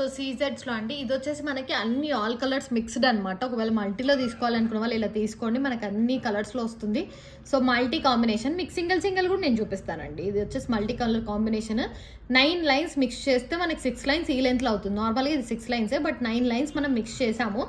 So సీజెడ్స్లో అండి ఇది వచ్చేసి మనకి అన్ని ఆల్ కలర్స్ మిక్స్డ్ అనమాట. ఒకవేళ మల్టీలో తీసుకోవాలనుకున్న వాళ్ళు ఇలా తీసుకోండి, మనకి అన్ని కలర్స్లో వస్తుంది. సో మల్టీ కాంబినేషన్, మీకు సింగిల్ కూడా నేను చూపిస్తానండి. ఇది వచ్చేసి multi colour combination. 9 lines mix చేస్తే మనకి 6 లైన్స్ ఈ లెంత్లో అవుతుంది. నార్మల్గా ఇది 6 లైన్సే, బట్ 9 లైన్స్ మనం మిక్స్ చేసాము.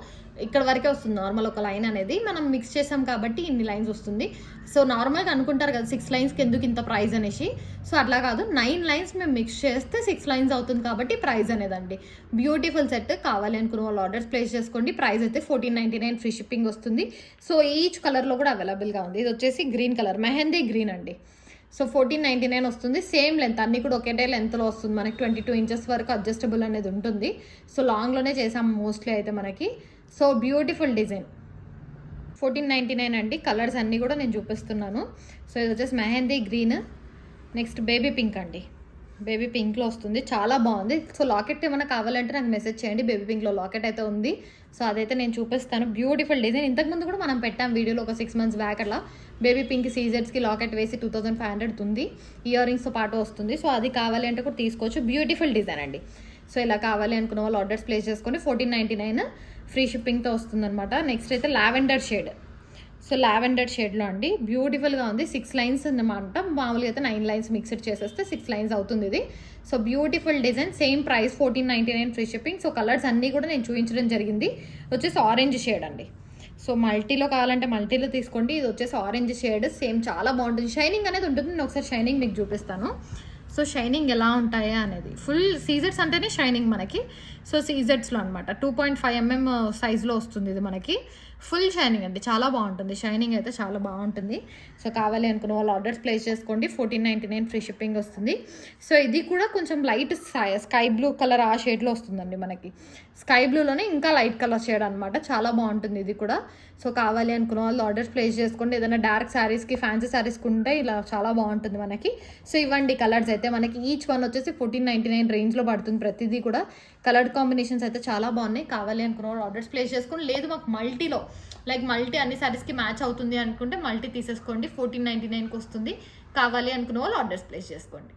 ఇక్కడ వరకే వస్తుంది నార్మల్ ఒక లైన్ అనేది, మనం మిక్స్ చేసాం కాబట్టి ఇన్ని లైన్స్ వస్తుంది. సో నార్మల్గా అనుకుంటారు కదా 6 లైన్స్కి ఎందుకు ఇంత ప్రైస్ అనేసి. సో అట్లా కాదు, 9 లైన్స్ మేము మిక్స్ చేస్తే 6 లైన్స్ అవుతుంది కాబట్టి ప్రైస్ అనేదండి. Beautiful set. కావాలి అనుకున్న వాళ్ళు ఆర్డర్స్ ప్లేస్ చేసుకోండి. ప్రైస్ అయితే 1499 ఫ్రీ షిప్పింగ్ వస్తుంది. సో ఈచ్ కలర్లో కూడా అవైలబుల్గా ఉంది. ఇది వచ్చేసి గ్రీన్ కలర్, మెహందీ గ్రీన్ అండి. సో 1499 వస్తుంది. సేమ్ లెంత్, అన్ని కూడా ఒకటే లెంత్లో వస్తుంది. మనకి 22 ఇంచెస్ వరకు అడ్జస్టబుల్ అనేది ఉంటుంది. సో లాంగ్లోనే చేసాము మోస్ట్లీ అయితే మనకి. So beautiful design. 1499 అండి. కలర్స్ అన్నీ కూడా నేను చూపిస్తున్నాను. సో ఇది వచ్చేసి mehndi green, next baby pink అండి. బేబీ పింక్లో వస్తుంది, చాలా బాగుంది. సో లాకెట్ ఏమైనా కావాలంటే నాకు మెసేజ్ చేయండి. బేబీ పింక్లో లాకెట్ అయితే ఉంది. సో అదైతే నేను చూపిస్తాను. Beautiful design. ఇంతకుముందు కూడా మనం పెట్టాం వీడియోలో ఒక 6 months బ్యాక్ అట్లా. బేబీ పింక్ సీజెడ్స్కి లాకెట్ వేసి 2500 ఉంది. ఇయర్ రింగ్స్తో పాటు వస్తుంది. సో అది కావాలి అంటే కూడా తీసుకోవచ్చు. బ్యూటిఫుల్ డిజైన్ అండి. సో ఇలా కావాలి అనుకున్న వాళ్ళు ఆర్డర్స్ ప్లేస్ చేసుకోండి. 1499 ఫ్రీ షిప్పింగ్తో వస్తుందన్నమాట. నెక్స్ట్ అయితే లావెండర్ షేడ్. సో లావెండర్ షేడ్లో అండి, బ్యూటిఫుల్గా ఉంది. 6 లైన్స్ అన్నమాట. మామూలుగా అయితే 9 లైన్స్ మిక్స్డ్ చేసేస్తే 6 లైన్స్ అవుతుంది ఇది. So beautiful design. Same price 1499 free shipping. So colours అన్నీ కూడా నేను చూపించడం జరిగింది. వచ్చేసి ఆరెంజ్ షేడ్ అండి. సో మల్టీలో కావాలంటే మల్టీలో తీసుకోండి. ఇది వచ్చేసి ఆరెంజ్ షేడ్. సేమ్ చాలా బాగుంటుంది. షైనింగ్ అనేది ఉంటుంది. నేను ఒకసారి షైనింగ్ మీకు చూపిస్తాను. సో షైనింగ్ ఎలా ఉంటాయా అనేది. ఫుల్ సీజెడ్స్ అంటేనే షైనింగ్ మనకి. సో సీజెడ్స్లో అనమాట 2.5 mm సైజులో వస్తుంది ఇది మనకి. ఫుల్ షైనింగ్ అండి, చాలా బాగుంటుంది. షైనింగ్ అయితే చాలా బాగుంటుంది. సో కావాలి అనుకున్న వాళ్ళు ఆర్డర్స్ ప్లేస్ చేసుకోండి. 1499 ఫ్రీ షిప్పింగ్ వస్తుంది. సో ఇది కూడా కొంచెం లైట్ స్కై బ్లూ కలర్ ఆ షేడ్లో వస్తుందండి మనకి. స్కై బ్లూలోనే ఇంకా లైట్ కలర్ షేడ్ అనమాట. చాలా బాగుంటుంది ఇది కూడా. సో కావాలి అనుకున్న వాళ్ళు ఆర్డర్స్ ప్లేస్ చేసుకోండి. ఏదైనా డార్క్ శారీస్కి, ఫ్యాన్సీ శారీస్కి ఉంటే ఇలా చాలా బాగుంటుంది మనకి. సో ఇవ్వండి కలర్స్ అయితే మనకి. ఈచ్ వన్ వచ్చేసి 1499 రేంజ్లో పడుతుంది. ప్రతిదీ కూడా కలర్ కాంబినేషన్స్ అయితే చాలా బాగున్నాయి. కావాలి అనుకున్న వాళ్ళు ఆర్డర్స్ ప్లేస్ చేసుకోండి. లేదు మాకు మల్టీలో లైక్ మల్టీ అన్ని శారీస్కి మ్యాచ్ అవుతుంది అనుకుంటే మల్టీ తీసేసుకోండి. 1499కి వస్తుంది. కావాలి అనుకున్న వాళ్ళు ఆర్డర్స్ ప్లేస్ చేసుకోండి.